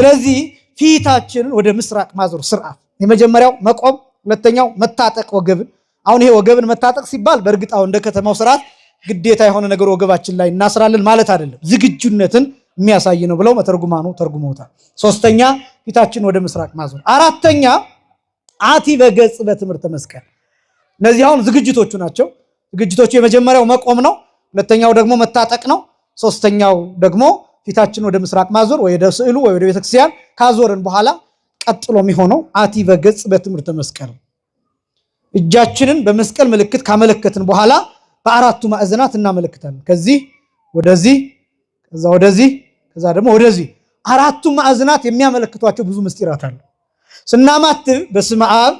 ስለዚህ ፊታችንን ወደ ምስራቅ ማዞር ስርዓት የመጀመሪያው መቆም ሁለተኛው መታጠቅ ወገብን አሁን ይሄ ወገብን መታጠቅ ሲባል በእርግጥ አሁን እንደ ከተማው ስርዓት ግዴታ የሆነ ነገር ወገባችን ላይ እናስራለን ማለት አይደለም ዝግጁነትን የሚያሳይ ነው ብለው መተርጉማኑ ተርጉመውታል ሶስተኛ ፊታችን ወደ ምስራቅ ማዞር አራተኛ አቲ በገጽ በትምህርተ መስቀል እነዚህ አሁን ዝግጅቶቹ ናቸው ዝግጅቶቹ የመጀመሪያው መቆም ነው ሁለተኛው ደግሞ መታጠቅ ነው ሶስተኛው ደግሞ ፊታችን ወደ ምስራቅ ማዞር ወይ ወደ ስዕሉ ወይ ወደ ቤተክርስቲያን ካዞርን በኋላ ቀጥሎ የሚሆነው አቲ በገጽ በትምህርተ መስቀል እጃችንን በመስቀል ምልክት ካመለከትን በኋላ በአራቱ ማዕዘናት እናመለክታለን ከዚህ ወደዚህ ከዛ ወደዚህ ከዛ ደግሞ ወደዚህ አራቱ ማዕዘናት የሚያመለክቷቸው ብዙ ምስጢራት አሉ ስናማትብ በስመ አብ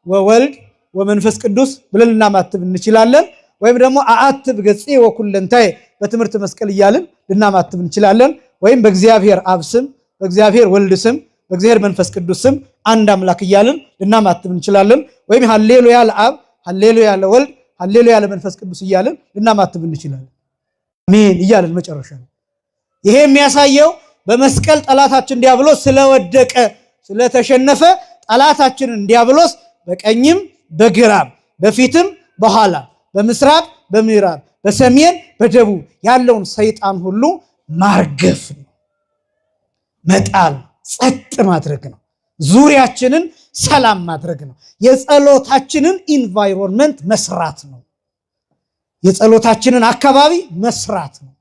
ወወልድ ወመንፈስ ቅዱስ ብለን እናማትብ እንችላለን ወይም ደግሞ አአትብ ገጽ ወኩለንታይ በትምህርተ መስቀል ይያልን ልናማትብ እንችላለን ወይም በእግዚአብሔር አብ ስም በእግዚአብሔር ወልድ ስም በእግዚአብሔር መንፈስ ቅዱስ ስም አንድ አምላክ ይያልን ልናማትብ እንችላለን ወይም ሃሌሉያ ለአብ ሃሌሉያ ለወልድ ሃሌሉያ ለመንፈስ ቅዱስ ይያልን ልናማትብ እንችላለን አሜን ይያልን መጨረሻ ይሄ የሚያሳየው በመስቀል ጠላታችን ዲያብሎስ ስለወደቀ ስለተሸነፈ ጠላታችንን ዲያብሎስ በቀኝም በግራም በፊትም በኋላ በምስራቅ በምዕራብ በሰሜን በደቡብ ያለውን ሰይጣን ሁሉ ማርገፍ ነው መጣል ጸጥ ማድረግ ነው ዙሪያችንን ሰላም ማድረግ ነው የጸሎታችንን ኢንቫይሮንመንት መስራት ነው የጸሎታችንን አካባቢ መስራት ነው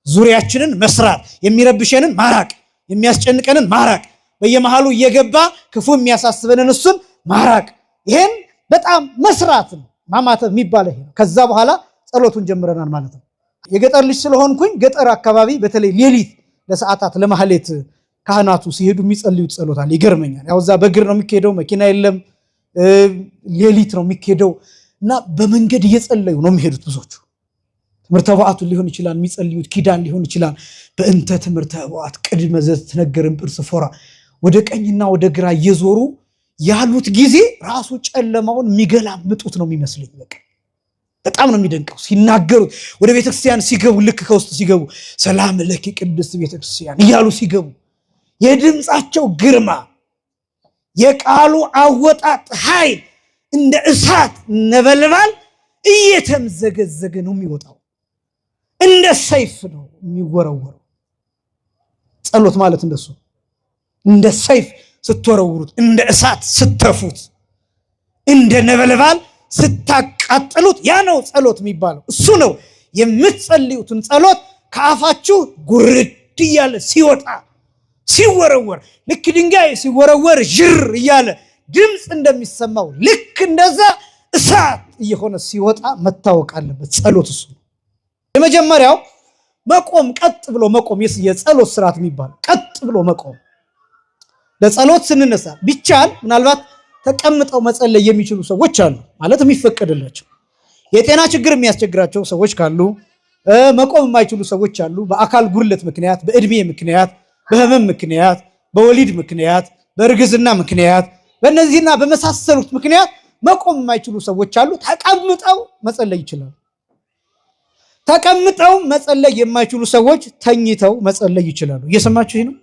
ዙሪያችንን መስራት የሚረብሸንን ማራቅ የሚያስጨንቀንን ማራቅ በየመሃሉ እየገባ ክፉ የሚያሳስበንን እሱን ማራቅ ይሄን በጣም መስራት ነው ማማተብ የሚባለው ይሄ ነው ከዛ በኋላ ጸሎቱን ጀምረናል ማለት ነው የገጠር ልጅ ስለሆንኩኝ ገጠር አካባቢ በተለይ ሌሊት ለሰዓታት ለማህሌት ካህናቱ ሲሄዱ የሚጸልዩት ጸሎት አለ ይገርመኛል ያው እዛ በእግር ነው የሚሄደው መኪና የለም ሌሊት ነው የሚሄደው እና በመንገድ እየጸለዩ ነው የሚሄዱት ብዙዎቹ ትምህርተ በዓቱ ሊሆን ይችላል የሚጸልዩት ኪዳን ሊሆን ይችላል በእንተ ትምህርተ በዓት ቅድመ ዘትነገርን ጵርስ ፎራ ወደ ቀኝና ወደ ግራ እየዞሩ ያሉት ጊዜ ራሱ ጨለማውን የሚገላምጡት ነው የሚመስለኝ በጣም ነው የሚደንቀው ሲናገሩት ወደ ቤተክርስቲያን ሲገቡ ልክ ከውስጥ ሲገቡ ሰላም ለኪ ቅድስት ቤተክርስቲያን እያሉ ሲገቡ የድምጻቸው ግርማ የቃሉ አወጣጥ ኃይል እንደ እሳት ነበልባል እየተምዘገዘገ ነው የሚወጣው እንደ ሰይፍ ነው የሚወረወረው ጸሎት ማለት እንደሱ እንደ ሰይፍ ስትወረውሩት እንደ እሳት ስተፉት እንደ ነበልባል ስታቃጥሉት ያ ነው ጸሎት የሚባለው እሱ ነው የምትጸልዩትን ጸሎት ከአፋችሁ ጉርድ እያለ ሲወጣ ሲወረወር ልክ ድንጋይ ሲወረወር ጅር እያለ ድምጽ እንደሚሰማው ልክ እንደዛ እሳት እየሆነ ሲወጣ መታወቅ አለበት ጸሎት እሱ የመጀመሪያው መቆም ቀጥ ብሎ መቆም የጸሎት ስርዓት የሚባለው ቀጥ ብሎ መቆም ለጸሎት ስንነሳ ቢቻል ምናልባት ተቀምጠው መጸለይ የሚችሉ ሰዎች አሉ ማለት የሚፈቀድላቸው የጤና ችግር የሚያስቸግራቸው ሰዎች ካሉ መቆም የማይችሉ ሰዎች አሉ በአካል ጉድለት ምክንያት በእድሜ ምክንያት በህመም ምክንያት በወሊድ ምክንያት በእርግዝና ምክንያት በእነዚህና በመሳሰሉት ምክንያት መቆም የማይችሉ ሰዎች አሉ ተቀምጠው መጸለይ ይችላሉ ተቀምጠው መጸለይ የማይችሉ ሰዎች ተኝተው መጸለይ ይችላሉ እየሰማችሁ ይሄ ነው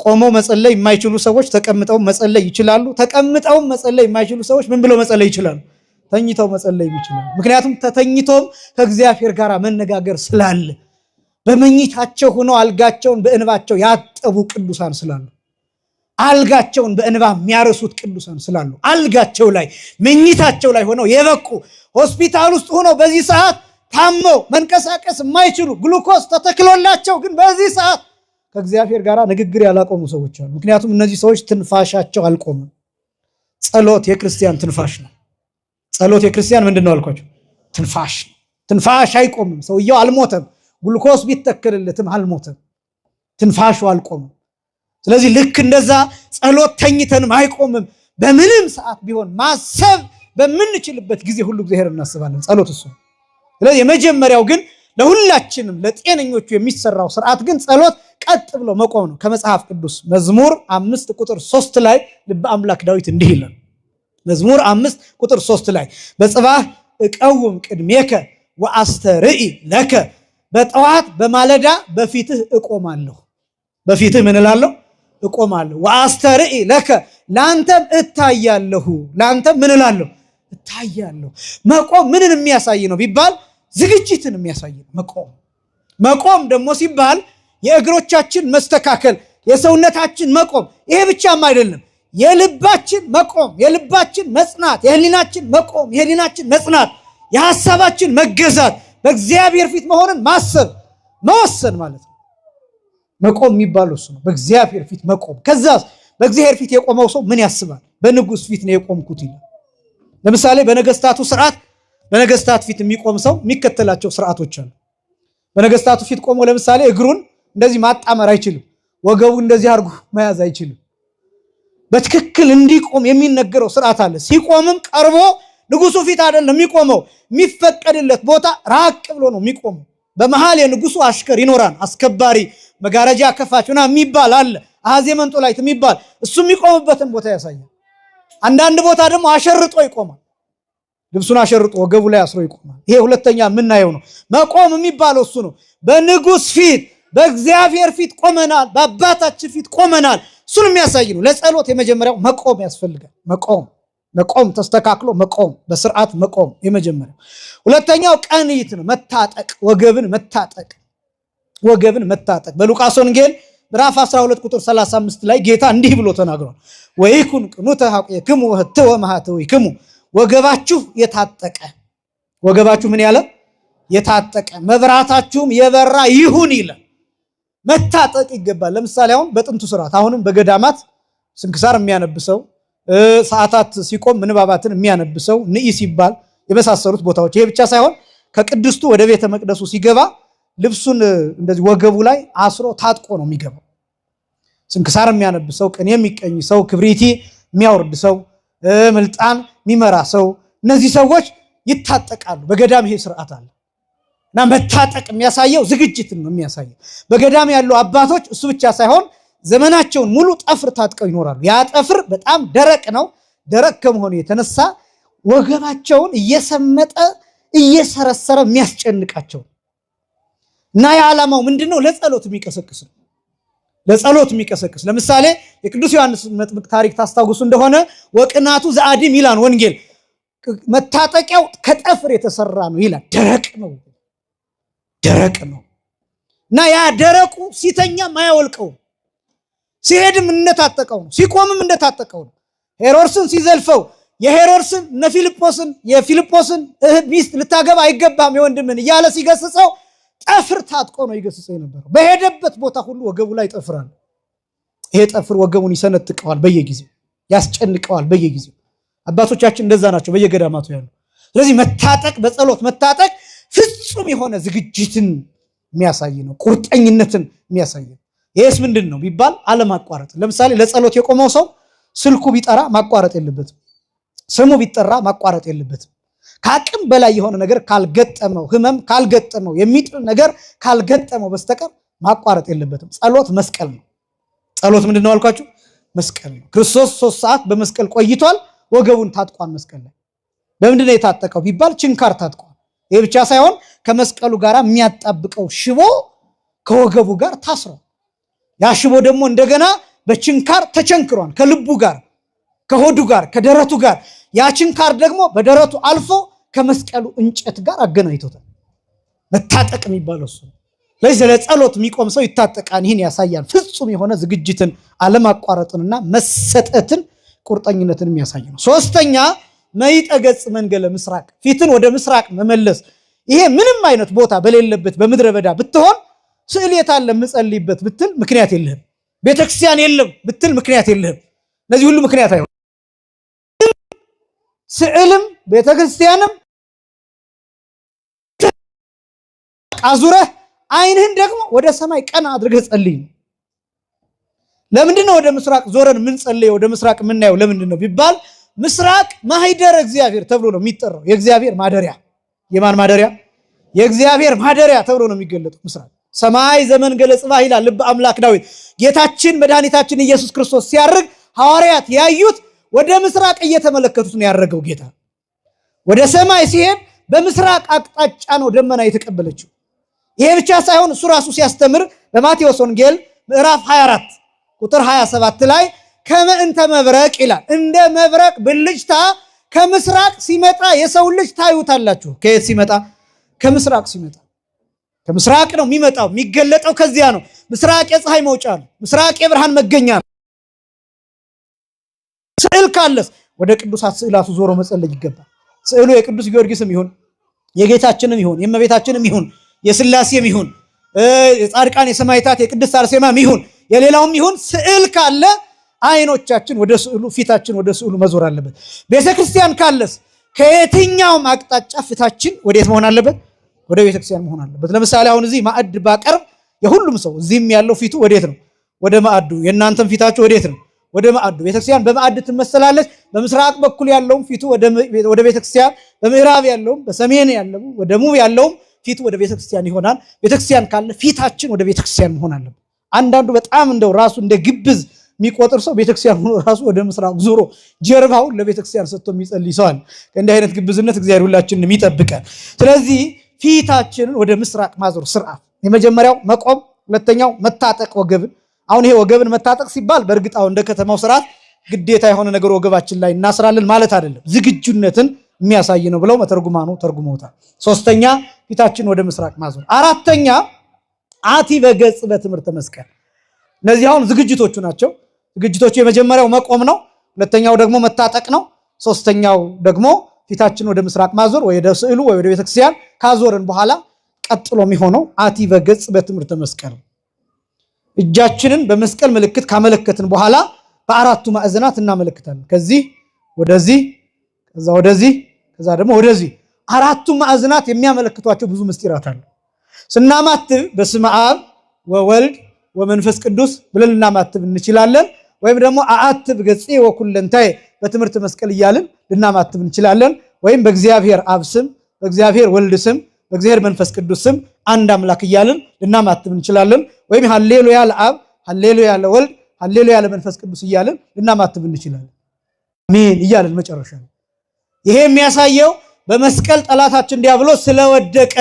ቆመው መጸለይ የማይችሉ ሰዎች ተቀምጠው መጸለይ ይችላሉ ተቀምጠው መጸለይ የማይችሉ ሰዎች ምን ብለው መጸለይ ይችላሉ ተኝተው መጸለይ ይችላሉ ምክንያቱም ተተኝተው ከእግዚአብሔር ጋር መነጋገር ስላለ በመኝታቸው ሆነው አልጋቸውን በእንባቸው ያጠቡ ቅዱሳን ስላሉ አልጋቸውን በእንባ የሚያረሱት ቅዱሳን ስላሉ አልጋቸው ላይ መኝታቸው ላይ ሆነው የበቁ ሆስፒታል ውስጥ ሆነው በዚህ ሰዓት ታመው መንቀሳቀስ የማይችሉ ግሉኮስ ተተክሎላቸው ግን በዚህ ሰዓት ከእግዚአብሔር ጋር ንግግር ያላቆሙ ሰዎች አሉ ምክንያቱም እነዚህ ሰዎች ትንፋሻቸው አልቆመም ጸሎት የክርስቲያን ትንፋሽ ነው ጸሎት የክርስቲያን ምንድነው አልኳችሁ ትንፋሽ ትንፋሽ አይቆምም ሰውየው አልሞተም ግሉኮስ ቢተከለለትም አልሞተም ትንፋሹ አልቆመም ስለዚህ ልክ እንደዛ ጸሎት ተኝተንም አይቆምም በምንም ሰዓት ቢሆን ማሰብ በምንችልበት ጊዜ ሁሉ እግዚአብሔር እናስባለን ጸሎት እሱ ስለዚህ የመጀመሪያው ግን ለሁላችንም ለጤነኞቹ የሚሰራው ስርዓት ግን ጸሎት ቀጥ ብሎ መቆም ነው ከመጽሐፍ ቅዱስ መዝሙር 5 ቁጥር 3 ላይ ልበ አምላክ ዳዊት እንዲህ ይላል መዝሙር 5 ቁጥር 3 ላይ በጽባህ እቀውም ቅድሜከ ወአስተርኢ ለከ በጠዋት በማለዳ በፊትህ እቆማለሁ በፊትህ ምን እላለሁ እቆማለሁ። ወአስተርኢ ለከ ላንተም እታያለሁ። ላንተም ምን እላለሁ? እታያለሁ። መቆም ምንን የሚያሳይ ነው ቢባል ዝግጅትን የሚያሳይ ነው። መቆም ደግሞ ሲባል የእግሮቻችን መስተካከል፣ የሰውነታችን መቆም፣ ይሄ ብቻም አይደለም። የልባችን መቆም፣ የልባችን መጽናት፣ የህሊናችን መቆም፣ የህሊናችን መጽናት፣ የሐሳባችን መገዛት፣ በእግዚአብሔር ፊት መሆንን ማሰብ መወሰን ማለት ነው። መቆም የሚባለው እሱ ነው። በእግዚአብሔር ፊት መቆም። ከዛ በእግዚአብሔር ፊት የቆመው ሰው ምን ያስባል? በንጉሥ ፊት ነው የቆምኩት ይላል። ለምሳሌ በነገስታቱ ስርዓት፣ በነገስታት ፊት የሚቆም ሰው የሚከተላቸው ስርዓቶች አሉ። በነገስታቱ ፊት ቆሞ ለምሳሌ እግሩን እንደዚህ ማጣመር አይችልም። ወገቡ እንደዚህ አድርጎ መያዝ አይችልም። በትክክል እንዲቆም የሚነገረው ስርዓት አለ። ሲቆምም ቀርቦ ንጉሱ ፊት አይደለም የሚቆመው፣ የሚፈቀድለት ቦታ ራቅ ብሎ ነው የሚቆመው። በመሃል የንጉሱ አሽከር ይኖራል፣ አስከባሪ፣ መጋረጃ ከፋችና የሚባል አለ፣ አሃዜ መንጦላይት የሚባል እሱ የሚቆምበትን ቦታ ያሳያል። አንዳንድ ቦታ ደግሞ አሸርጦ ይቆማል። ልብሱን አሸርጦ ወገቡ ላይ አስሮ ይቆማል። ይሄ ሁለተኛ የምናየው ነው። መቆም የሚባለው እሱ ነው። በንጉስ ፊት በእግዚአብሔር ፊት ቆመናል፣ በአባታችን ፊት ቆመናል። እሱን የሚያሳይ ነው። ለጸሎት የመጀመሪያው መቆም ያስፈልጋል። መቆም ተስተካክሎ መቆም፣ በስርዓት መቆም የመጀመሪያው። ሁለተኛው ቀንይት ነው፣ መታጠቅ፣ ወገብን መታጠቅ። በሉቃስ ወንጌል ምዕራፍ 12 ቁጥር 35 ላይ ጌታ እንዲህ ብሎ ተናግሯል። ወይኩን ቅኑተ ሐቁክሙ ወህትወ ማኅተዊክሙ፣ ወገባችሁ የታጠቀ። ወገባችሁ ምን ያለ? የታጠቀ፣ መብራታችሁም የበራ ይሁን ይላል። መታጠቅ ይገባል። ለምሳሌ አሁን በጥንቱ ስርዓት አሁንም በገዳማት ስንክሳር የሚያነብሰው፣ ሰዓታት ሲቆም ምንባባትን የሚያነብሰው፣ ንኢ ሲባል የመሳሰሉት ቦታዎች። ይሄ ብቻ ሳይሆን ከቅድስቱ ወደ ቤተ መቅደሱ ሲገባ ልብሱን እንደዚህ ወገቡ ላይ አስሮ ታጥቆ ነው የሚገባው። ስንክሳር የሚያነብሰው፣ ቅኔ የሚቀኝ ሰው፣ ክብሪቲ የሚያወርድ ሰው፣ ምልጣን የሚመራ ሰው፣ እነዚህ ሰዎች ይታጠቃሉ። በገዳም ይሄ ስርዓት አለ እና መታጠቅ የሚያሳየው ዝግጅትን ነው የሚያሳየው። በገዳም ያሉ አባቶች እሱ ብቻ ሳይሆን ዘመናቸውን ሙሉ ጠፍር ታጥቀው ይኖራሉ። ያ ጠፍር በጣም ደረቅ ነው። ደረቅ ከመሆኑ የተነሳ ወገባቸውን እየሰመጠ እየሰረሰረ የሚያስጨንቃቸው እና የዓላማው ምንድነው? ለጸሎት የሚቀሰቅስ ነው። ለጸሎት የሚቀሰቅስ ለምሳሌ የቅዱስ ዮሐንስ መጥምቅ ታሪክ ታስታውሱ እንደሆነ ወቅናቱ ዘአዲም ይላል ወንጌል። መታጠቂያው ከጠፍር የተሰራ ነው ይላል። ደረቅ ነው እና ያ ደረቁ ሲተኛም አያወልቀውም፣ ሲሄድም እንደታጠቀው ነው፣ ሲቆምም እንደታጠቀው ነው። ሄሮድስን ሲዘልፈው የሄሮድስን የፊልጶስን ሚስት ልታገባ አይገባም የወንድምን እያለ ሲገስጸው ጠፍር ታጥቆ ነው ይገስጸው የነበረው። በሄደበት ቦታ ሁሉ ወገቡ ላይ ጠፍራል። ይሄ ጠፍር ወገቡን ይሰነጥቀዋል፣ በየጊዜው ያስጨንቀዋል። በየጊዜው አባቶቻችን እንደዛ ናቸው በየገዳማቱ ያሉ። ስለዚህ መታጠቅ፣ በጸሎት መታጠቅ ፍጹም የሆነ ዝግጅትን የሚያሳይ ነው፣ ቁርጠኝነትን የሚያሳይ ነው። ይሄስ ምንድን ነው ቢባል አለማቋረጥ። ለምሳሌ ለጸሎት የቆመው ሰው ስልኩ ቢጠራ ማቋረጥ የለበትም፣ ስሙ ቢጠራ ማቋረጥ የለበትም። ከአቅም በላይ የሆነ ነገር ካልገጠመው፣ ህመም ካልገጠመው፣ የሚጥል ነገር ካልገጠመው በስተቀር ማቋረጥ የለበትም። ጸሎት መስቀል ነው። ጸሎት ምንድን ነው አልኳችሁ? መስቀል ነው። ክርስቶስ 3 ሰዓት በመስቀል ቆይቷል። ወገቡን ታጥቋል። መስቀል ላይ በምንድን ነው የታጠቀው ቢባል ችንካር ታጥቋል። ይሄ ብቻ ሳይሆን ከመስቀሉ ጋር የሚያጣብቀው ሽቦ ከወገቡ ጋር ታስሯል። ያ ሽቦ ደግሞ እንደገና በችንካር ተቸንክሯል። ከልቡ ጋር፣ ከሆዱ ጋር፣ ከደረቱ ጋር። ያ ችንካር ደግሞ በደረቱ አልፎ ከመስቀሉ እንጨት ጋር አገናኝቶታል። መታጠቅ የሚባለው እሱ። ስለዚህ ለጸሎት የሚቆም ሰው ይታጠቃል። ይህን ያሳያል። ፍጹም የሆነ ዝግጅትን፣ አለማቋረጥንና መሰጠትን፣ ቁርጠኝነትን የሚያሳይ ነው። ሶስተኛ መይጠገጽ መንገለ ምስራቅ፣ ፊትን ወደ ምስራቅ መመለስ። ይሄ ምንም አይነት ቦታ በሌለበት በምድረ በዳ ብትሆን ስዕል የታለ የምጸልይበት ብትል ምክንያት የለህም። ቤተክርስቲያን የለም ብትል ምክንያት የለህም። እነዚህ ሁሉ ምክንያት አይሆንም። ስዕልም ቤተክርስቲያንም አዙረህ አይንህን ደግሞ ወደ ሰማይ ቀና አድርገህ ጸልይ። ለምንድን ነው ወደ ምስራቅ ዞረን የምንጸልየው? ወደ ምስራቅ የምናየው ለምንድን ነው ቢባል ምስራቅ ማህደረ እግዚአብሔር ተብሎ ነው የሚጠራው። የእግዚአብሔር ማደሪያ። የማን ማደሪያ? የእግዚአብሔር ማደሪያ ተብሎ ነው የሚገለጠው ምስራቅ። ሰማይ ዘመን ገለጽባ ይላል ልበ አምላክ ዳዊት። ጌታችን መድኃኒታችን ኢየሱስ ክርስቶስ ሲያርግ ሐዋርያት ያዩት ወደ ምስራቅ እየተመለከቱት ነው ያረገው ጌታ። ወደ ሰማይ ሲሄድ በምስራቅ አቅጣጫ ነው ደመና የተቀበለችው። ይሄ ብቻ ሳይሆን እሱ ራሱ ሲያስተምር በማቴዎስ ወንጌል ምዕራፍ 24 ቁጥር 27 ላይ ከመእንተ መብረቅ ይላል። እንደ መብረቅ ብልጭታ ከምስራቅ ሲመጣ የሰው ልጅ ታዩታላችሁ። ከየት ሲመጣ? ከምስራቅ ሲመጣ። ከምስራቅ ነው የሚመጣው፣ የሚገለጠው ከዚያ ነው። ምስራቅ የፀሐይ መውጫ ነው። ምስራቅ የብርሃን መገኛ ነው። ስዕል ካለስ ወደ ቅዱሳት ስዕላቱ ዞሮ መጸለይ ይገባል። ስዕሉ የቅዱስ ጊዮርጊስም ይሁን የጌታችንም ይሁን የእመቤታችንም ይሁን የሥላሴም ይሁን የጻድቃን የሰማዕታት የቅድስት አርሴማም ይሁን የሌላውም ይሁን ስዕል ካለ አይኖቻችን ወደ ስዕሉ፣ ፊታችን ወደ ስዕሉ መዞር አለበት። ቤተክርስቲያን ካለስ ከየትኛውም አቅጣጫ ፊታችን ወዴት መሆን አለበት? ወደ ቤተክርስቲያን መሆን አለበት። ለምሳሌ አሁን እዚህ ማዕድ ባቀርብ የሁሉም ሰው እዚህም ያለው ፊቱ ወዴት ነው? ወደ ማዕዱ። የእናንተም ፊታችሁ ወዴት ነው? ወደ ማዕዱ። ቤተክርስቲያን በማዕድ ትመሰላለች። በምስራቅ በኩል ያለውም ፊቱ ወደ ቤተክርስቲያን፣ በምዕራብ ያለውም፣ በሰሜን ያለውም፣ ወደ ደቡብ ያለውም ፊቱ ወደ ቤተክርስቲያን ይሆናል። ቤተክርስቲያን ካለ ፊታችን ወደ ቤተክርስቲያን መሆን አለበት። አንዳንዱ በጣም እንደው ራሱ እንደ ግብዝ የሚቆጥር ሰው ቤተክርስቲያን ሆኖ ራሱ ወደ ምስራቅ ዞሮ ጀርባውን ለቤተክርስቲያን ሰጥቶ የሚጸልይ ሰው አለ። ከእንዲህ አይነት ግብዝነት እግዚአብሔር ሁላችንን የሚጠብቀን። ስለዚህ ፊታችንን ወደ ምስራቅ ማዞር ስርዓት፣ የመጀመሪያው መቆም፣ ሁለተኛው መታጠቅ ወገብን። አሁን ይሄ ወገብን መታጠቅ ሲባል በእርግጥ አሁን እንደ ከተማው ስርዓት ግዴታ የሆነ ነገር ወገባችን ላይ እናስራለን ማለት አይደለም። ዝግጁነትን የሚያሳይ ነው ብለው መተርጉማኑ ተርጉመውታል። ሶስተኛ ፊታችን ወደ ምስራቅ ማዞር። አራተኛ አቲ በገጽ በትምህርተ መስቀል። እነዚህ አሁን ዝግጅቶቹ ናቸው። ዝግጅቶቹ የመጀመሪያው መቆም ነው። ሁለተኛው ደግሞ መታጠቅ ነው። ሶስተኛው ደግሞ ፊታችን ወደ ምስራቅ ማዞር ወይ ወደ ስዕሉ ወይ ወደ ቤተክርስቲያን ካዞርን በኋላ ቀጥሎ የሚሆነው አቲ በገጽ በትምህርተ መስቀል። እጃችንን በመስቀል ምልክት ካመለከትን በኋላ በአራቱ ማዕዘናት እናመለክታለን። ከዚህ ወደዚህ፣ ከዛ ወደዚህ፣ ከዛ ደግሞ ወደዚህ። አራቱ ማዕዘናት የሚያመለክቷቸው ብዙ ምስጢራት አሉ። ስናማትብ በስመ አብ ወወልድ ወመንፈስ ቅዱስ ብለን ልናማትብ እንችላለን። ወይም ደግሞ አአትብ ገጽ ወኩለንታዬ በትምህርተ መስቀል እያልን ልናማትብ እንችላለን። ወይም በእግዚአብሔር አብ ስም፣ በእግዚአብሔር ወልድ ስም፣ በእግዚአብሔር መንፈስ ቅዱስ ስም አንድ አምላክ እያልን ልናማትብ እንችላለን። ወይም ሃሌሉያ ለአብ፣ ሃሌሉያ ለወልድ፣ ሃሌሉያ ለመንፈስ ቅዱስ እያልን ልናማትብ እንችላለን። አሜን እያልን መጨረሻ ነው። ይሄ የሚያሳየው በመስቀል ጠላታችን ዲያብሎስ ስለወደቀ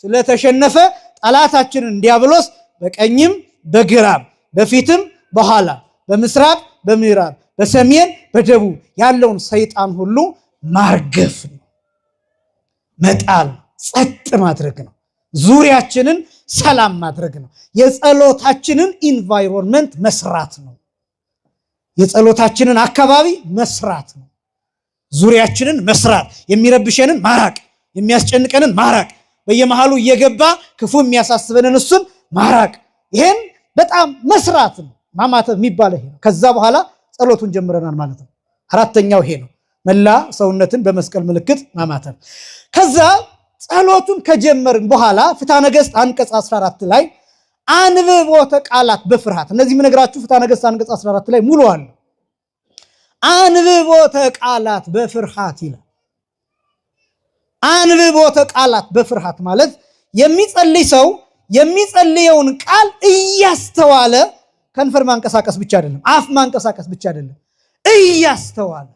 ስለተሸነፈ ጠላታችንን ዲያብሎስ በቀኝም በግራም በፊትም በኋላ በምስራቅ በምዕራብ በሰሜን በደቡብ ያለውን ሰይጣን ሁሉ ማርገፍ ነው፣ መጣል፣ ጸጥ ማድረግ ነው። ዙሪያችንን ሰላም ማድረግ ነው። የጸሎታችንን ኢንቫይሮንመንት መስራት ነው። የጸሎታችንን አካባቢ መስራት ነው። ዙሪያችንን መስራት፣ የሚረብሸንን ማራቅ፣ የሚያስጨንቀንን ማራቅ፣ በየመሃሉ እየገባ ክፉ የሚያሳስበንን እሱን ማራቅ። ይሄን በጣም መስራት ነው። ማማተብ የሚባለው ይሄ ነው። ከዛ በኋላ ጸሎቱን ጀምረናል ማለት ነው። አራተኛው ይሄ ነው፣ መላ ሰውነትን በመስቀል ምልክት ማማተብ። ከዛ ጸሎቱን ከጀመርን በኋላ ፍትሐ ነገሥት አንቀጽ 14 ላይ አንብቦተ ቃላት በፍርሃት። እነዚህ የምነግራችሁ ፍትሐ ነገሥት አንቀጽ 14 ላይ ሙሉ አለ። አንብቦተ ቃላት በፍርሃት ይላል። አንብቦተ ቃላት በፍርሃት ማለት የሚጸልይ ሰው የሚጸልየውን ቃል እያስተዋለ ከንፈር ማንቀሳቀስ ብቻ አይደለም፣ አፍ ማንቀሳቀስ ብቻ አይደለም፣ እያስተዋለ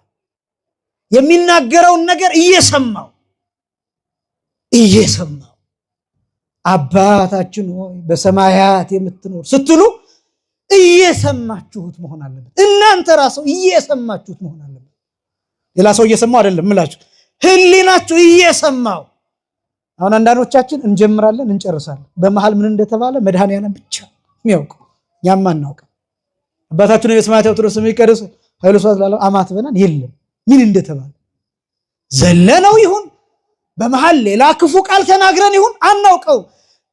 የሚናገረውን ነገር እየሰማው አባታችን ሆይ በሰማያት የምትኖር ስትሉ እየሰማችሁት መሆን አለበት። እናንተ ራስዎ እየሰማችሁት መሆን አለበት። ሌላ ሰው እየሰማው አይደለም እምላችሁ፣ ህሊናችሁ እየሰማው። አሁን አንዳንዶቻችን እንጀምራለን እንጨርሳለን፣ በመሃል ምን እንደተባለ መድኃኒዓለም ብቻ የሚያውቀው፣ እኛም አናውቅም። አባታችን ሆይ በሰማያት የምትኖር ስምህ ይቀደስ ኃይሉ ስብሐት ለዓለም አማት በናን የለም ምን እንደተባለ ዘለነው ይሁን በመሃል ሌላ ክፉ ቃል ተናግረን ይሁን አናውቀው።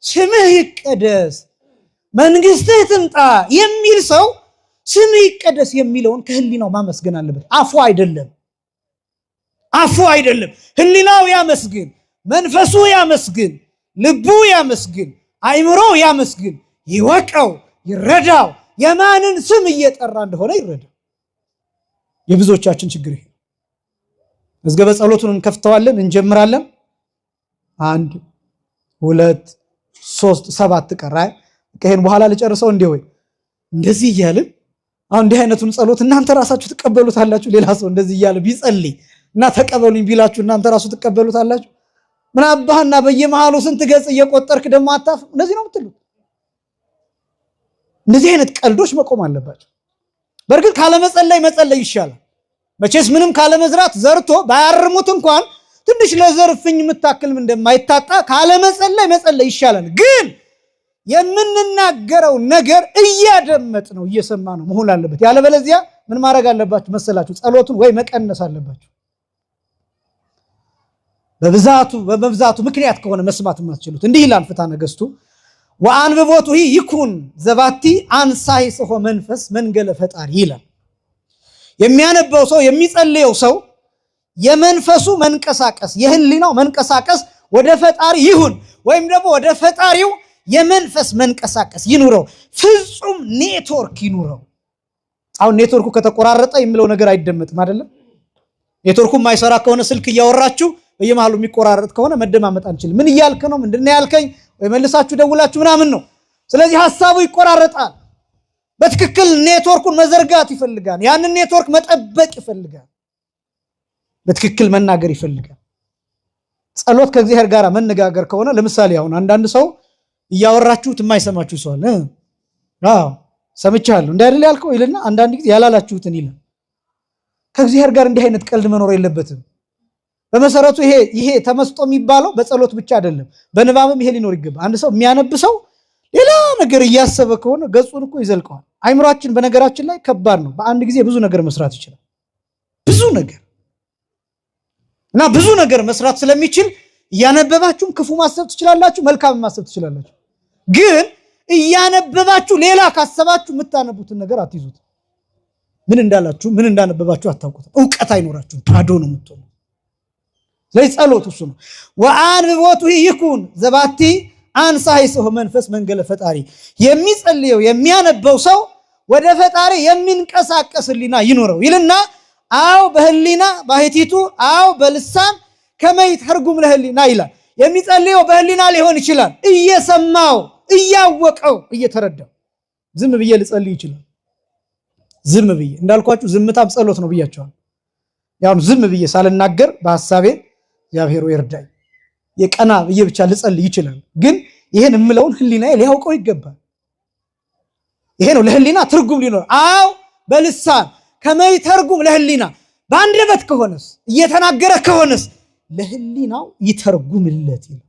ስምህ ይቀደስ መንግስትህ ትምጣ የሚል ሰው ስምህ ይቀደስ የሚለውን ከህሊናው ማመስገን አለበት። አፉ አይደለም። ህሊናው ያመስግን፣ መንፈሱ ያመስግን፣ ልቡ ያመስግን፣ አእምሮ ያመስግን፣ ይወቀው፣ ይረዳው። የማንን ስም እየጠራ እንደሆነ ይረዳ። የብዙዎቻችን ችግር ይሄ። መዝገበ ጸሎቱን እንከፍተዋለን፣ እንጀምራለን። 1 2 3 7 ቀራ። ከሄን በኋላ ልጨርሰው እንዴ ወይ እንደዚህ እያልን አሁን እንዲህ አይነቱን ጸሎት እናንተ ራሳችሁ ትቀበሉታላችሁ? ሌላ ሰው እንደዚህ እያለ ቢጸልይ እና ተቀበሉኝ ቢላችሁ እናንተ ራሱ ትቀበሉታላችሁ? ምን አባህና በየመሃሉ ስንት ገጽ እየቆጠርክ ደግሞ አታፍ እንደዚህ ነው የምትሉት? እንደዚህ አይነት ቀልዶች መቆም አለባቸው። በርግጥ ካለ መጸለይ ይሻላል። መቼስ ምንም ካለ መዝራት ዘርቶ ባያርሙት እንኳን ትንሽ ለዘርፍኝ የምታክልም እንደማይታጣ ካለ መጸለይ ይሻላል። ግን የምንናገረው ነገር እያደመጥ ነው እየሰማ ነው መሆን አለበት። ያለበለዚያ ምን ማድረግ አለባችሁ መሰላችሁ? ጸሎቱን ወይ መቀነስ አለባችሁ። በመብዛቱ ምክንያት ከሆነ መስማት የማትችሉት እንዲህ ይላል ፍትሐ ነገሥቱ ወአንብቦቱ ይኩን ዘባቲ አንሳይ ሰሆ መንፈስ መንገለ ፈጣሪ ይላል። የሚያነበው ሰው የሚጸልየው ሰው የመንፈሱ መንቀሳቀስ የህሊናው መንቀሳቀስ ወደ ፈጣሪ ይሁን ወይም ደግሞ ወደ ፈጣሪው የመንፈስ መንቀሳቀስ ይኑረው፣ ፍጹም ኔትወርክ ይኑረው። አሁን ኔትወርኩ ከተቆራረጠ የሚለው ነገር አይደመጥም አይደለም? ኔትወርኩ የማይሰራ ከሆነ ስልክ እያወራችሁ በየመሃሉ የሚቆራረጥ ከሆነ መደማመጥ አንችልም። ምን እያልክ ነው? ምንድነው ያልከኝ? ወይ መልሳችሁ ደውላችሁ ምናምን ነው። ስለዚህ ሐሳቡ ይቆራረጣል። በትክክል ኔትወርኩን መዘርጋት ይፈልጋል። ያንን ኔትወርክ መጠበቅ ይፈልጋል። በትክክል መናገር ይፈልጋል። ጸሎት ከእግዚአብሔር ጋር መነጋገር ከሆነ ለምሳሌ አሁን አንዳንድ ሰው እያወራችሁት የማይሰማችሁ ሰው አለ። አዎ ሰምቻለሁ እንዳይደል ያልከው ይልና አንዳንድ ጊዜ ያላላችሁትን ይላል። ከእግዚአብሔር ጋር እንዲህ አይነት ቀልድ መኖር የለበትም። በመሰረቱ ይሄ ተመስጦ የሚባለው በጸሎት ብቻ አይደለም፣ በንባብም ይሄ ሊኖር ይገባል። አንድ ሰው የሚያነብ ሰው ሌላ ነገር እያሰበ ከሆነ ገጹን እኮ ይዘልቀዋል። አይምሯችን በነገራችን ላይ ከባድ ነው። በአንድ ጊዜ ብዙ ነገር መስራት ይችላል። ብዙ ነገር መስራት ስለሚችል እያነበባችሁም ክፉ ማሰብ ትችላላችሁ፣ መልካም ማሰብ ትችላላችሁ። ግን እያነበባችሁ ሌላ ካሰባችሁ የምታነቡትን ነገር አትይዙት። ምን እንዳላችሁ ምን እንዳነበባችሁ አታውቁት። ዕውቀት አይኖራችሁም፣ ባዶ ነው የምትሆኑ። ስለዚህ ጸሎት እሱ ነው። ወአንብቦቱ ይኩን ዘባቲ አንሳይ ሰው መንፈስ መንገለ ፈጣሪ። የሚጸልየው የሚያነበው ሰው ወደ ፈጣሪ የሚንቀሳቀስ ህሊና ይኖረው ይልና አው በህሊና ባሕቲቱ አው በልሳን ከመይት ህርጉም ለህሊና ይላል። የሚጸልየው በህሊና ሊሆን ይችላል፣ እየሰማው እያወቀው እየተረዳው። ዝም ብዬ ልጸልይ ይችላል። ዝም ብዬ እንዳልኳችሁ ዝምታም ጸሎት ነው ብያችኋል። ያው ዝም ብዬ ሳልናገር በሐሳቤ እግዚአብሔር ይርዳኝ የቀና ብዬ ብቻ ልጸልይ ይችላል። ግን ይሄን የምለውን ህሊናዬ ሊያውቀው ይገባል። ይሄ ነው ለህሊና ትርጉም ሊኖር። አው በልሳን ከመይ ተርጉም ለህሊና። በአንደበት ከሆነስ እየተናገረ ከሆነስ ለህሊናው ይተርጉምለት ይላል።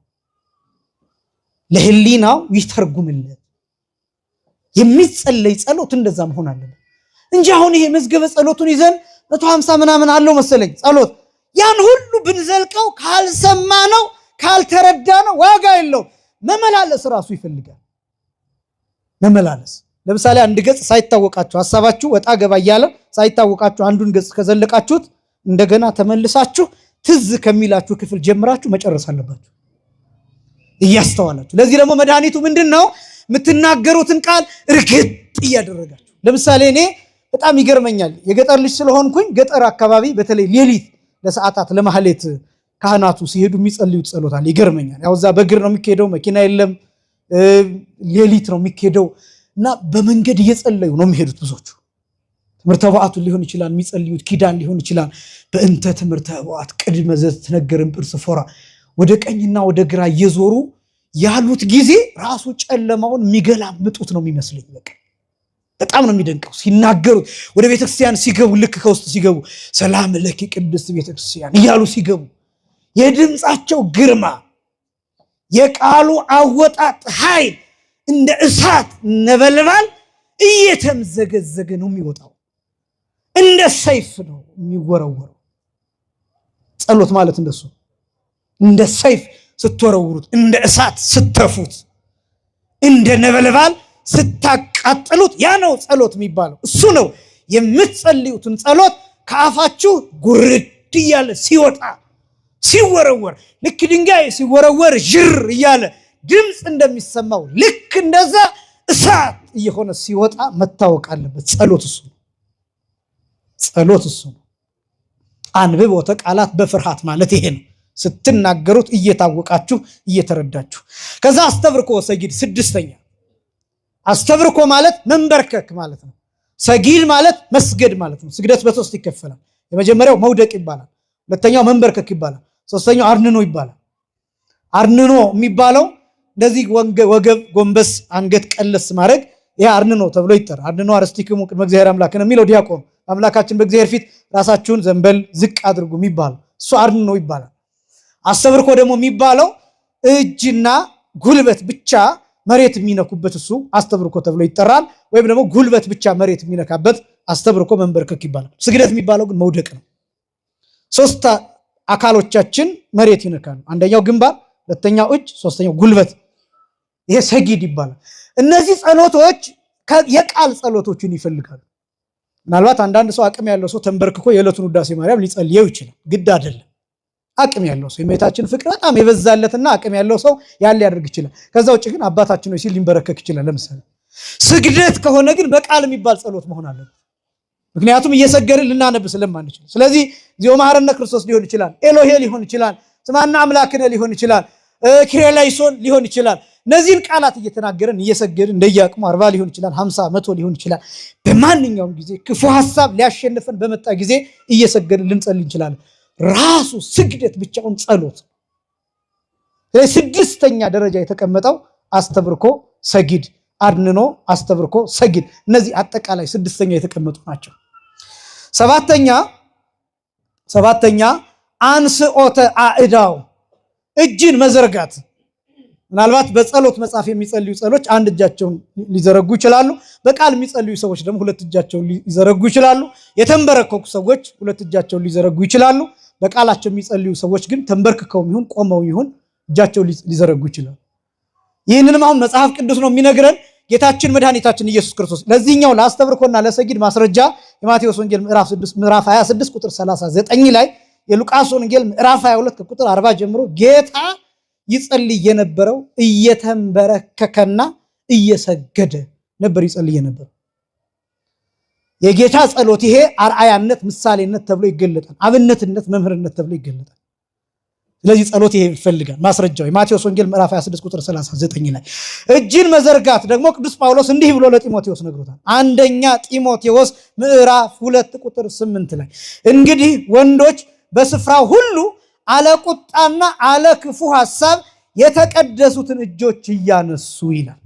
ለህሊናው ይተርጉምለት። የሚጸለይ ጸሎት እንደዛ መሆን አለበት እንጂ አሁን ይሄ መዝገበ ጸሎቱን ይዘን 150 ምናምን አለው መሰለኝ ጸሎት ያን ሁሉ ብንዘልቀው ካልሰማ ነው ካልተረዳ ነው ዋጋ የለው። መመላለስ ራሱ ይፈልጋል። መመላለስ ለምሳሌ አንድ ገጽ ሳይታወቃችሁ ሐሳባችሁ ወጣ ገባ እያለ ሳይታወቃችሁ አንዱን ገጽ ከዘለቃችሁት እንደገና ተመልሳችሁ ትዝ ከሚላችሁ ክፍል ጀምራችሁ መጨረስ አለባችሁ እያስተዋላችሁ። ለዚህ ደግሞ መድኃኒቱ ምንድነው? የምትናገሩትን ቃል እርግጥ እያደረጋችሁ። ለምሳሌ እኔ በጣም ይገርመኛል። የገጠር ልጅ ስለሆንኩኝ ገጠር አካባቢ በተለይ ሌሊት ለሰዓታት ለማህሌት ካህናቱ ሲሄዱ የሚጸልዩት ጸሎት አለ። ይገርመኛል። ያው እዛ በእግር ነው የሚሄደው፣ መኪና የለም፣ ሌሊት ነው የሚሄደው እና በመንገድ እየጸለዩ ነው የሚሄዱት ብዙዎቹ። ትምህርተ በዓቱን ሊሆን ይችላል የሚጸልዩት፣ ኪዳን ሊሆን ይችላል። በእንተ ትምህርተ በዓት ቅድመ ዘትነገርን ጵርስ ፎራ ወደ ቀኝና ወደ ግራ እየዞሩ ያሉት ጊዜ ራሱ ጨለማውን የሚገላምጡት ነው የሚመስለኝ። በጣም ነው የሚደንቀው ሲናገሩት። ወደ ቤተክርስቲያን ሲገቡ ልክ ከውስጥ ሲገቡ ሰላም ለኪ ቅድስት ቤተክርስቲያን እያሉ ሲገቡ የድምጻቸው ግርማ የቃሉ አወጣጥ ኃይል እንደ እሳት ነበልባል እየተምዘገዘገ ነው የሚወጣው። እንደ ሰይፍ ነው የሚወረወረው። ጸሎት ማለት እንደሱ እንደ ሰይፍ ስትወረውሩት፣ እንደ እሳት ስተፉት፣ እንደ ነበልባል ስታቃጥሉት ያ ነው ጸሎት የሚባለው። እሱ ነው የምትጸልዩትን ጸሎት ከአፋችሁ ጉርድ እያለ ሲወጣ ሲወረወር፣ ልክ ድንጋይ ሲወረወር ዥር እያለ ድምፅ እንደሚሰማው ልክ እንደዛ እሳት እየሆነ ሲወጣ መታወቅ አለበት። ጸሎት እሱ ነው። ጸሎት እሱ ነው። አንብቦተ ቃላት በፍርሃት ማለት ይሄ ነው። ስትናገሩት እየታወቃችሁ እየተረዳችሁ። ከዛ አስተብርኮ ሰጊድ ስድስተኛ። አስተብርኮ ማለት መንበርከክ ማለት ነው። ሰጊድ ማለት መስገድ ማለት ነው። ስግደት በሶስት ይከፈላል። የመጀመሪያው መውደቅ ይባላል። ሁለተኛው መንበርከክ ይባላል። ሶስተኛው አርንኖ ይባላል። አርንኖ የሚባለው እንደዚህ ወገብ ጎንበስ አንገት ቀለስ ማድረግ ይሄ አርንኖ ተብሎ ይጠራል። አርንኖ አርስቲክሙ ቅድመ እግዚአብሔር አምላክነ የሚለው ዲያቆን አምላካችን በእግዚአብሔር ፊት ራሳችሁን ዘንበል ዝቅ አድርጉ የሚባለው እሱ አርንኖ ይባላል። አስተብርኮ ደግሞ የሚባለው እጅና ጉልበት ብቻ መሬት የሚነኩበት እሱ አስተብርኮ ተብሎ ይጠራል። ወይም ደግሞ ጉልበት ብቻ መሬት የሚነካበት አስተብርኮ መንበርከክ ይባላል። ስግደት የሚባለው ግን መውደቅ ነው። ሶስት አካሎቻችን መሬት ይነካሉ። አንደኛው ግንባር፣ ሁለተኛው እጅ፣ ሶስተኛው ጉልበት። ይሄ ሰጊድ ይባላል። እነዚህ ጸሎቶች የቃል ጸሎቶችን ይፈልጋሉ። ምናልባት አንዳንድ ሰው አቅም ያለው ሰው ተንበርክኮ የዕለቱን ውዳሴ ማርያም ሊጸልየው ይችላል። ግድ አይደለም። አቅም ያለው ሰው የእመቤታችን ፍቅር በጣም የበዛለትና አቅም ያለው ሰው ያን ሊያደርግ ይችላል። ከዛ ውጭ ግን አባታችን ሆይ ሲል ሊንበረከክ ይችላል። ለምሳሌ ስግደት ከሆነ ግን በቃል የሚባል ጸሎት መሆን አለበት። ምክንያቱም እየሰገድን ልናነብ ስለማንችል። ስለዚህ እግዚኦ መሐረነ ክርስቶስ ሊሆን ይችላል፣ ኤሎሄ ሊሆን ይችላል፣ ስማና አምላክነ ሊሆን ይችላል፣ ኪርያላይሶን ሊሆን ይችላል። እነዚህን ቃላት እየተናገረን እየሰገድን እንደየአቅሙ 40 ሊሆን ይችላል፣ 50 100 ሊሆን ይችላል። በማንኛውም ጊዜ ክፉ ሐሳብ ሊያሸንፈን በመጣ ጊዜ እየሰገድን ልንጸልይ እንችላለን። ራሱ ስግደት ብቻውን ጸሎት። ስድስተኛ ደረጃ የተቀመጠው አስተብርኮ ሰጊድ፣ አድንኖ አስተብርኮ ሰጊድ። እነዚህ አጠቃላይ ስድስተኛ የተቀመጡ ናቸው። ሰባተኛ አንስኦተ አእዳው እጅን መዘርጋት። ምናልባት በጸሎት መጽሐፍ የሚጸልዩ ጸሎች አንድ እጃቸውን ሊዘረጉ ይችላሉ። በቃል የሚጸልዩ ሰዎች ደግሞ ሁለት እጃቸውን ሊዘረጉ ይችላሉ። የተንበረከኩ ሰዎች ሁለት እጃቸውን ሊዘረጉ ይችላሉ። በቃላቸው የሚጸልዩ ሰዎች ግን ተንበርክከውም ይሁን ቆመው ይሁን እጃቸውን ሊዘረጉ ይችላሉ። ይህንንም አሁን መጽሐፍ ቅዱስ ነው የሚነግረን። ጌታችን መድኃኒታችን ኢየሱስ ክርስቶስ ለዚህኛው ለአስተብርኮና ለሰጊድ ማስረጃ የማቴዎስ ወንጌል ምዕራፍ 26 ቁጥር 39 ላይ፣ የሉቃስ ወንጌል ምዕራፍ 22 ከቁጥር 40 ጀምሮ ጌታ ይጸልይ የነበረው እየተንበረከከና እየሰገደ ነበር ይጸልይ የነበረው። የጌታ ጸሎት ይሄ አርአያነት፣ ምሳሌነት ተብሎ ይገለጣል። አብነትነት፣ መምህርነት ተብሎ ይገለጣል። ስለዚህ ጸሎት ይሄ ይፈልጋል። ማስረጃው የማቴዎስ ወንጌል ምዕራፍ 26 ቁጥር 39 ላይ። እጅን መዘርጋት ደግሞ ቅዱስ ጳውሎስ እንዲህ ብሎ ለጢሞቴዎስ ነግሮታል። አንደኛ ጢሞቴዎስ ምዕራፍ 2 ቁጥር 8 ላይ እንግዲህ ወንዶች በስፍራው ሁሉ አለቁጣና አለክፉ ሐሳብ የተቀደሱትን እጆች እያነሱ ይላል።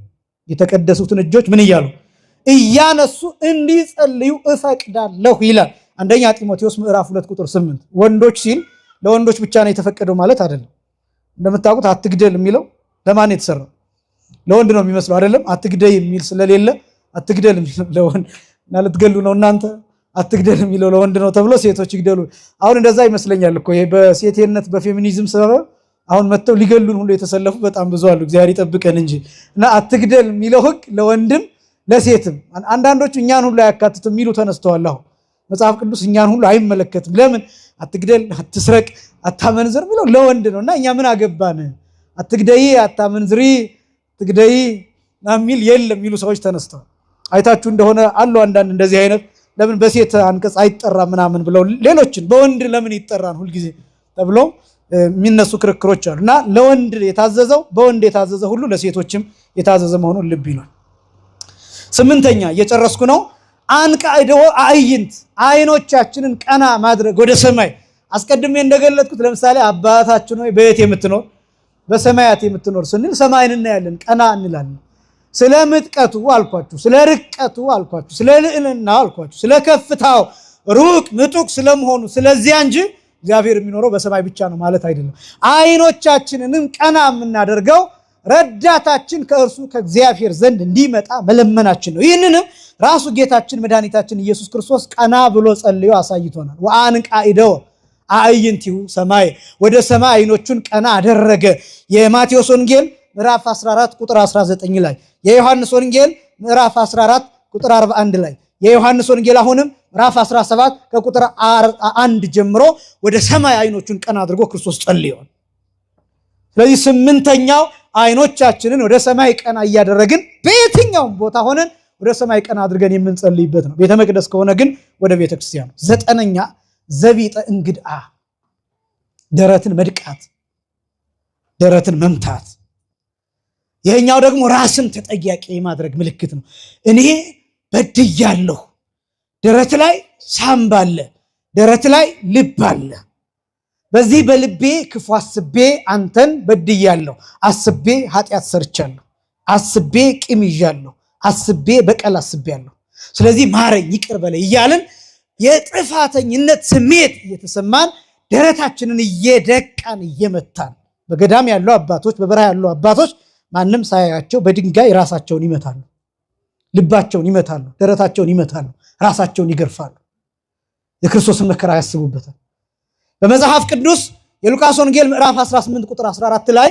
የተቀደሱትን እጆች ምን እያሉ እያነሱ እንዲጸልዩ እፈቅዳለሁ ይላል። አንደኛ ጢሞቴዎስ ምዕራፍ 2 ቁጥር 8። ወንዶች ሲል ለወንዶች ብቻ ነው የተፈቀደው ማለት አይደለም። እንደምታውቁት አትግደል የሚለው ለማን የተሰራው? ለወንድ ነው የሚመስለው አይደለም። አትግደይ የሚል ስለሌለ አትግደል የሚለው ለወንድ እና ልትገሉ ነው እናንተ አትግደል የሚለው ለወንድ ነው ተብሎ ሴቶች ይግደሉ። አሁን እንደዛ ይመስለኛል እኮ ይሄ በሴቴነት በፌሚኒዝም ሰበብ አሁን መጥተው ሊገሉን ሁሉ የተሰለፉ በጣም ብዙ አሉ። እግዚአብሔር ይጠብቀን እንጂ እና አትግደል የሚለው ሕግ ለወንድም ለሴትም አንዳንዶቹ እኛን ሁሉ አያካትትም የሚሉ ተነስተዋል። አሁን መጽሐፍ ቅዱስ እኛን ሁሉ አይመለከትም። ለምን? አትግደል፣ አትስረቅ፣ አታመንዝር የሚለው ለወንድ ነው እና እኛ ምን አገባን? አትግደይ፣ አታመንዝሪ፣ ትግደይ የሚል የለም የሚሉ ሰዎች ተነስተዋል። አይታችሁ እንደሆነ አሉ አንዳንድ እንደዚህ አይነት ለምን በሴት አንቀጽ አይጠራ ምናምን ብለው ሌሎችን በወንድ ለምን ይጠራን ሁልጊዜ ተብሎ የሚነሱ ክርክሮች አሉ እና ለወንድ የታዘዘው በወንድ የታዘዘ ሁሉ ለሴቶችም የታዘዘ መሆኑን ልብ ይሏል። ስምንተኛ እየጨረስኩ ነው። አንቃይደው አዕይንት አይኖቻችንን ቀና ማድረግ ወደ ሰማይ። አስቀድሜ እንደገለጥኩት ለምሳሌ አባታችን ሆይ በየት የምትኖር በሰማያት የምትኖር ስንል ሰማይን እናያለን፣ ቀና እንላለን። ስለ ምጥቀቱ አልኳችሁ፣ ስለ ርቀቱ አልኳችሁ፣ ስለ ልዕልናው አልኳችሁ፣ ስለ ከፍታው ሩቅ ምጡቅ ስለመሆኑ ስለዚያ እንጂ እግዚአብሔር የሚኖረው በሰማይ ብቻ ነው ማለት አይደለም። አይኖቻችንንም ቀና የምናደርገው ረዳታችን ከእርሱ ከእግዚአብሔር ዘንድ እንዲመጣ መለመናችን ነው። ይህንንም ራሱ ጌታችን መድኃኒታችን ኢየሱስ ክርስቶስ ቀና ብሎ ጸልዮ አሳይቶናል። ወአንቃኢደው አዕይንቲሁ ሰማይ፣ ወደ ሰማይ አይኖቹን ቀና አደረገ። የማቴዎስ ወንጌል ምዕራፍ 14 ቁጥር 19 ላይ፣ የዮሐንስ ወንጌል ምዕራፍ 14 ቁጥር 41 ላይ፣ የዮሐንስ ወንጌል አሁንም ምዕራፍ 17 ከቁጥር 1 ጀምሮ ወደ ሰማይ አይኖቹን ቀና አድርጎ ክርስቶስ ጸልዮአል። ስለዚህ ስምንተኛው አይኖቻችንን ወደ ሰማይ ቀና እያደረግን በየትኛውም ቦታ ሆነን ወደ ሰማይ ቀና አድርገን የምንጸልይበት ነው። ቤተ መቅደስ ከሆነ ግን ወደ ቤተ ክርስቲያን። ዘጠነኛ ዘቢጠ እንግድአ፣ ደረትን መድቃት፣ ደረትን መምታት። ይሄኛው ደግሞ ራስን ተጠያቂ የማድረግ ምልክት ነው። እኔ በድያለሁ። ደረት ላይ ሳምባ አለ፣ ደረት ላይ ልብ አለ። በዚህ በልቤ ክፉ አስቤ አንተን በድያለሁ፣ አስቤ ኃጢአት ሰርቻለሁ፣ አስቤ ቂም ይዣለሁ፣ አስቤ በቀል አስቤያለሁ፣ ስለዚህ ማረኝ ይቅር በለኝ እያልን የጥፋተኝነት ስሜት እየተሰማን ደረታችንን እየደቃን እየመታን በገዳም ያሉ አባቶች በበረሃ ያሉ አባቶች ማንም ሳያያቸው በድንጋይ ራሳቸውን ይመታሉ፣ ልባቸውን ይመታሉ፣ ደረታቸውን ይመታሉ፣ ራሳቸውን ይገርፋሉ። የክርስቶስን መከራ ያስቡበታል። በመጽሐፍ ቅዱስ የሉቃስ ወንጌል ምዕራፍ 18 ቁጥር 14 ላይ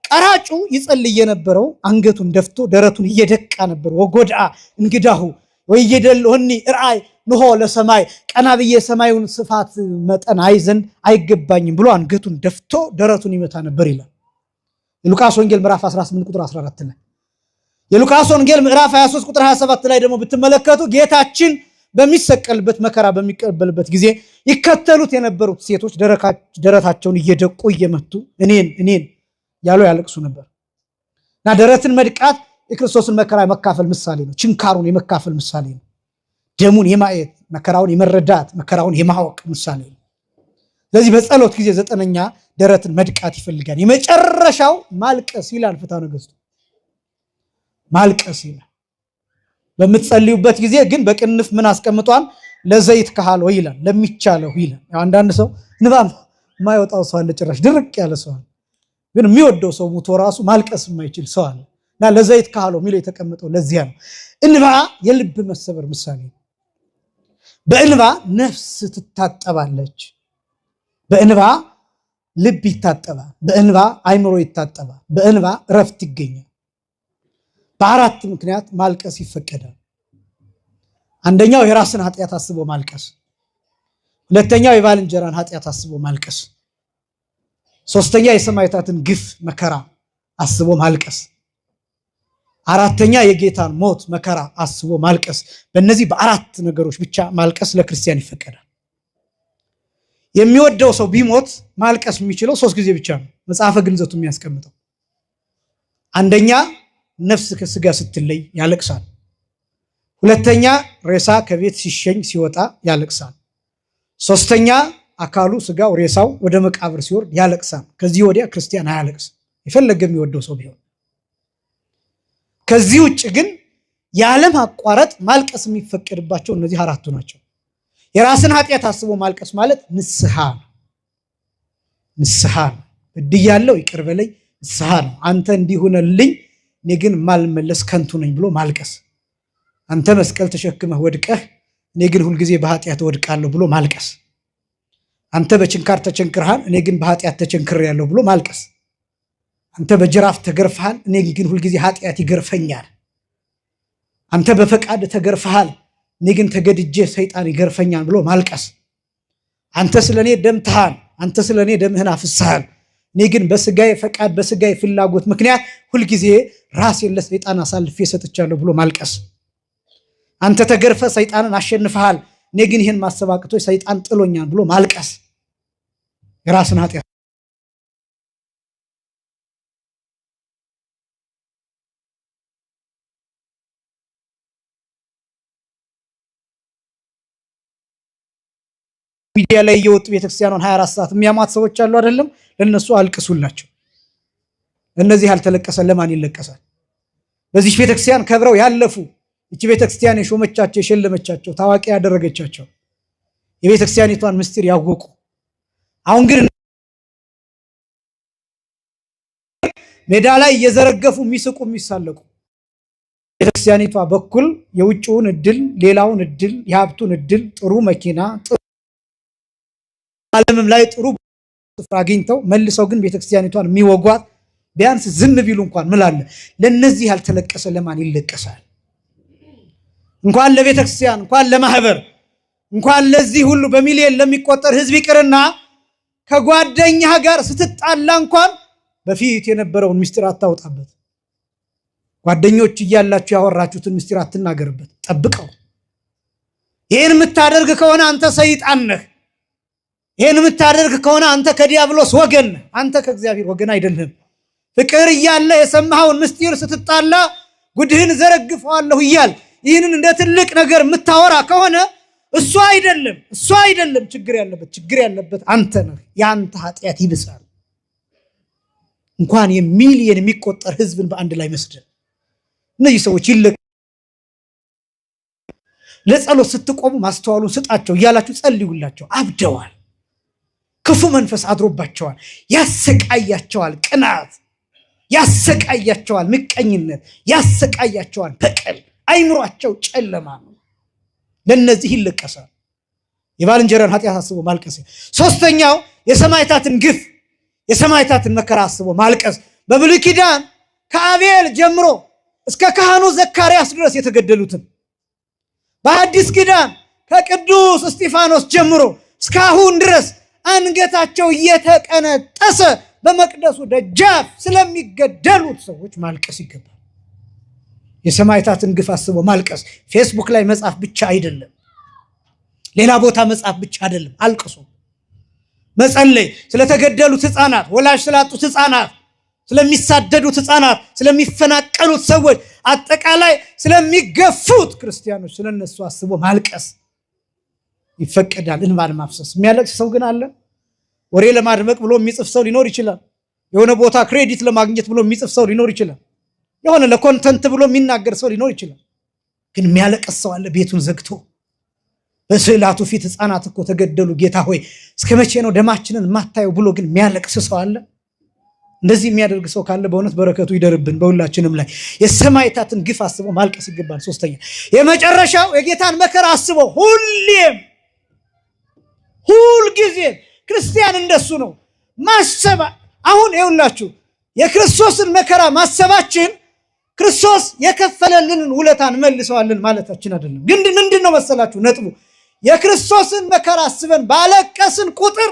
ቀራጩ ይጸልይ የነበረው አንገቱን ደፍቶ ደረቱን እየደቃ ነበር። ወጎድአ እንግዳሁ ወይየደልሆኒ ርአይ ንሆ ለሰማይ ቀና ብዬ ሰማዩን ስፋት መጠን አይዘን አይገባኝም ብሎ አንገቱን ደፍቶ ደረቱን ይመታ ነበር ይላል የሉቃስ ወንጌል ምዕራፍ 18 ቁጥር 14 ላይ። የሉቃስ ወንጌል ምዕራፍ 23 ቁጥር 27 ላይ ደግሞ ብትመለከቱ ጌታችን በሚሰቀልበት መከራ በሚቀበልበት ጊዜ ይከተሉት የነበሩት ሴቶች ደረታቸውን እየደቁ እየመቱ እኔን ያሉ ያለቅሱ ነበር። እና ደረትን መድቃት የክርስቶስን መከራ የመካፈል ምሳሌ ነው። ችንካሩን የመካፈል ምሳሌ ነው። ደሙን የማየት መከራውን የመረዳት መከራውን የማወቅ ምሳሌ ነው። ስለዚህ በጸሎት ጊዜ 9ኛ ደረትን መድቃት ይፈልጋል። የመጨረሻው ማልቀስ ይላል ፍትሐ ነገሥቱ። ማልቀስ ይላል። በምትጸልዩበት ጊዜ ግን በቅንፍ ምን አስቀምጧል? ለዘይት ካህል ወይ ይላል፣ ለሚቻለው ይላል። አንዳንድ ሰው ንባብ የማይወጣው ሰው አለ፣ ጭራሽ ድርቅ ያለ ሰው አለ። ግን የሚወደው ሰው ሙቶ ራሱ ማልቀስ የማይችል ሰው አለ። እና ለዘይት ካህል የሚለው የተቀመጠው ለዚያ ነው። እንባ የልብ መሰበር ምሳሌ ነው። በእንባ ነፍስ ትታጠባለች። በእንባ ልብ ይታጠባል። በእንባ አይምሮ ይታጠባል። በእንባ እረፍት ይገኛል። በአራት ምክንያት ማልቀስ ይፈቀዳል። አንደኛው የራስን ኃጢአት አስቦ ማልቀስ፣ ሁለተኛው የባልንጀራን ኃጢአት አስቦ ማልቀስ፣ ሶስተኛ የሰማዕታትን ግፍ መከራ አስቦ ማልቀስ፣ አራተኛ የጌታን ሞት መከራ አስቦ ማልቀስ። በእነዚህ በአራት ነገሮች ብቻ ማልቀስ ለክርስቲያን ይፈቀዳል። የሚወደው ሰው ቢሞት ማልቀስ የሚችለው 3 ጊዜ ብቻ ነው መጽሐፈ ግንዘቱ የሚያስቀምጠው። አንደኛ ነፍስ ከስጋ ስትለይ ያለቅሳል። ሁለተኛ ሬሳ ከቤት ሲሸኝ ሲወጣ ያለቅሳል። ሶስተኛ አካሉ ስጋው ሬሳው ወደ መቃብር ሲወርድ ያለቅሳል። ከዚህ ወዲያ ክርስቲያን አያለቅስ የፈለገ የሚወደው ሰው ቢሆን። ከዚህ ውጭ ግን የዓለም አቋረጥ ማልቀስ የሚፈቀድባቸው እነዚህ አራቱ ናቸው። የራስን ኃጢአት አስቦ ማልቀስ ማለት ንስሐ ነው። ንስሐ ነው። በድያለሁ ይቅር በለኝ ንስሐ ነው። አንተ እንዲሆነልኝ እኔ ግን ማልመለስ ከንቱ ነኝ ብሎ ማልቀስ። አንተ መስቀል ተሸክመህ ወድቀህ እኔ ግን ሁልጊዜ በኃጢአት ወድቃለሁ ብሎ ማልቀስ። አንተ በችንካር ተቸንክርሃል እኔ ግን በኃጢአት ተቸንክሬያለሁ ብሎ ማልቀስ። አንተ በጅራፍ ተገርፈሃል እኔ ግን ሁልጊዜ ኃጢአት ይገርፈኛል። አንተ በፈቃድ ተገርፈሃል እኔ ግን ተገድጄ ሰይጣን ይገርፈኛል ብሎ ማልቀስ። አንተ ስለኔ ደምተሃል አንተ ስለኔ ደምህን አፍስሰሃል እኔ ግን በስጋዬ ፈቃድ በስጋዬ ፍላጎት ምክንያት ሁልጊዜ ራሴን ለሰይጣን አሳልፌ ሰጥቻለሁ ብሎ ማልቀስ። አንተ ተገርፈ ሰይጣንን አሸንፈሃል እኔ ግን ይህን ማሰብ አቅቶኝ ሰይጣን ጥሎኛል ብሎ ማልቀስ። የራስን ኃጢአት ሚዲያ ላይ እየወጡ ቤተክርስቲያኗን 24 ሰዓት የሚያሟት ሰዎች አሉ አይደለም? ለነሱ አልቅሱላቸው። እነዚህ ያልተለቀሰ ለማን ይለቀሳል? በዚህ ቤተክርስቲያን ከብረው ያለፉ እቺ ቤተክርስቲያን የሾመቻቸው የሸለመቻቸው ታዋቂ ያደረገቻቸው የቤተክርስቲያኒቷን ምስጢር ያወቁ አሁን ግን ሜዳ ላይ እየዘረገፉ የሚስቁ የሚሳለቁ ቤተክርስቲያኒቷ በኩል የውጭውን እድል ሌላውን እድል የሀብቱን እድል ጥሩ መኪና ዓለምም ላይ ጥሩ ስፍራ አግኝተው መልሰው ግን ቤተክርስቲያኒቷን የሚወጓት ቢያንስ ዝም ቢሉ እንኳን ምላለ ለነዚህ ያልተለቀሰ ለማን ይለቀሳል? እንኳን ለቤተክርስቲያን እንኳን ለማህበር እንኳን ለዚህ ሁሉ በሚሊዮን ለሚቆጠር ህዝብ ይቅርና ከጓደኛ ጋር ስትጣላ እንኳን በፊት የነበረውን ምስጢር አታውጣበት። ጓደኞች እያላችሁ ያወራችሁትን ምስጢር አትናገርበት። ጠብቀው። ይሄን የምታደርግ ከሆነ አንተ ሰይጣን ነህ። ይሄን የምታደርግ ከሆነ አንተ ከዲያብሎስ ወገን ነህ። አንተ ከእግዚአብሔር ወገን አይደለም። ፍቅር እያለ የሰማኸውን ምስጢር ስትጣላ ጉድህን ዘረግፈዋለሁ እያል ይህንን እንደ ትልቅ ነገር የምታወራ ከሆነ እሱ አይደለም ችግር ያለበት አንተ ነህ። የአንተ ኃጢአት ይብሳል። እንኳን የሚሊየን የሚቆጠር ህዝብን በአንድ ላይ መስደድ። እነዚህ ሰዎች ለጸሎት ስትቆሙ ማስተዋሉን ስጣቸው እያላችሁ ጸልዩላቸው። አብደዋል። ክፉ መንፈስ አድሮባቸዋል። ያሰቃያቸዋል። ቅናት ያሰቃያቸዋል። ምቀኝነት ያሰቃያቸዋል። በቀል አይምሯቸው ጨለማ ነው። ለነዚህ ይለቀሳል። የባልንጀራን ኃጢአት አስቦ ማልቀስ። ሶስተኛው የሰማዕታትን ግፍ የሰማዕታትን መከራ አስቦ ማልቀስ። በብሉይ ኪዳን ከአቤል ጀምሮ እስከ ካህኑ ዘካርያስ ድረስ የተገደሉትን፣ በአዲስ ኪዳን ከቅዱስ እስጢፋኖስ ጀምሮ እስካሁን ድረስ አንገታቸው እየተቀነጠሰ በመቅደሱ ደጃፍ ስለሚገደሉት ሰዎች ማልቀስ ይገባል። የሰማዕታትን ግፍ አስቦ ማልቀስ ፌስቡክ ላይ መጻፍ ብቻ አይደለም፣ ሌላ ቦታ መጻፍ ብቻ አይደለም። አልቅሱ። መጸለይ ስለተገደሉት ሕፃናት፣ ወላጅ ስላጡት ሕፃናት፣ ስለሚሳደዱት ሕፃናት፣ ስለሚፈናቀሉት ሰዎች፣ አጠቃላይ ስለሚገፉት ክርስቲያኖች ስለነሱ አስቦ ማልቀስ ይፈቀዳል። እንባን ማፍሰስ። የሚያለቅስ ሰው ግን አለ። ወሬ ለማድመቅ ብሎ የሚጽፍ ሰው ሊኖር ይችላል። የሆነ ቦታ ክሬዲት ለማግኘት ብሎ የሚጽፍ ሰው ሊኖር ይችላል። የሆነ ለኮንተንት ብሎ የሚናገር ሰው ሊኖር ይችላል። ግን የሚያለቅስ ሰው አለ ቤቱን ዘግቶ። በስዕላቱ ፊት ሕፃናት እኮ ተገደሉ፣ ጌታ ሆይ እስከ መቼ ነው ደማችንን ማታየው ብሎ ግን የሚያለቅስ ሰው አለ። እንደዚህ የሚያደርግ ሰው ካለ በእውነት በረከቱ ይደርብን በሁላችንም ላይ። የሰማዕታትን ግፍ አስቦ ማልቀስ ይገባል። ሶስተኛ የመጨረሻው የጌታን መከራ አስቦ ሁልጊዜ ክርስቲያን እንደሱ ነው ማሰብ። አሁን ይኸውላችሁ የክርስቶስን መከራ ማሰባችን ክርስቶስ የከፈለልንን ውለታን መልሰዋልን ማለታችን አይደለም። ግን ምንድን ነው መሰላችሁ ነጥቡ? የክርስቶስን መከራ አስበን ባለቀስን ቁጥር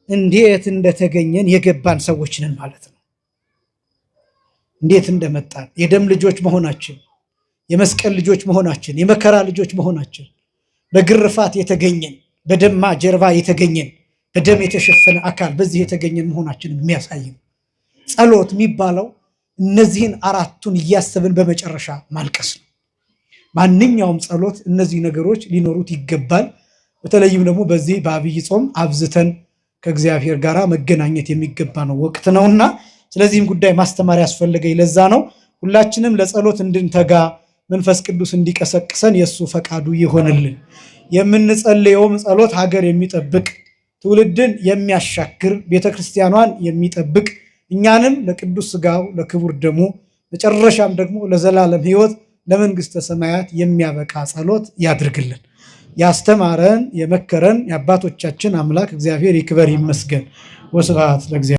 እንዴት እንደተገኘን የገባን ሰዎች ነን ማለት ነው። እንዴት እንደመጣን የደም ልጆች መሆናችን፣ የመስቀል ልጆች መሆናችን፣ የመከራ ልጆች መሆናችን፣ በግርፋት የተገኘን፣ በደማ ጀርባ የተገኘን፣ በደም የተሸፈነ አካል በዚህ የተገኘን መሆናችን የሚያሳይ ጸሎት የሚባለው እነዚህን አራቱን እያሰብን በመጨረሻ ማልቀስ ነው። ማንኛውም ጸሎት እነዚህ ነገሮች ሊኖሩት ይገባል። በተለይም ደግሞ በዚህ በአብይ ጾም አብዝተን ከእግዚአብሔር ጋር መገናኘት የሚገባ ነው ወቅት ነውና፣ ስለዚህም ጉዳይ ማስተማር ያስፈልገኝ ለዛ ነው። ሁላችንም ለጸሎት እንድንተጋ መንፈስ ቅዱስ እንዲቀሰቅሰን የእሱ ፈቃዱ ይሆንልን። የምንጸልየውም ጸሎት ሀገር የሚጠብቅ ትውልድን የሚያሻግር ቤተክርስቲያኗን የሚጠብቅ እኛንም ለቅዱስ ሥጋው ለክቡር ደሙ መጨረሻም ደግሞ ለዘላለም ሕይወት ለመንግስተ ሰማያት የሚያበቃ ጸሎት ያድርግልን። ያስተማረን የመከረን የአባቶቻችን አምላክ እግዚአብሔር ይክበር ይመስገን። ወስብሐት ለእግዚአብሔር።